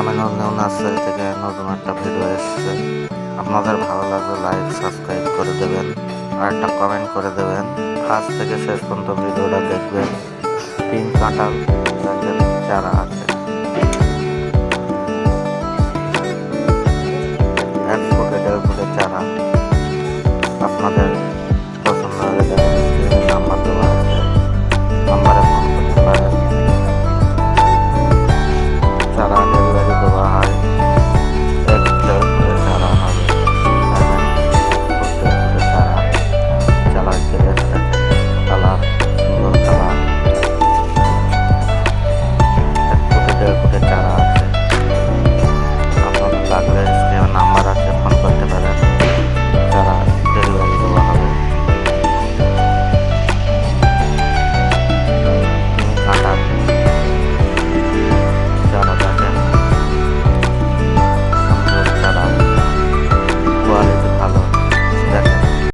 আমি নতুন নার্সারি থেকে নতুন একটা ভিডিও এসেছে। আপনাদের ভালো লাগলে লাইক সাবস্ক্রাইব করে দেবেন আর একটা কমেন্ট করে দেবেন। ফার্স্ট থেকে শেষ পর্যন্ত ভিডিওটা দেখবেন। পিঙ্ক কাঁঠাল চারা আছে।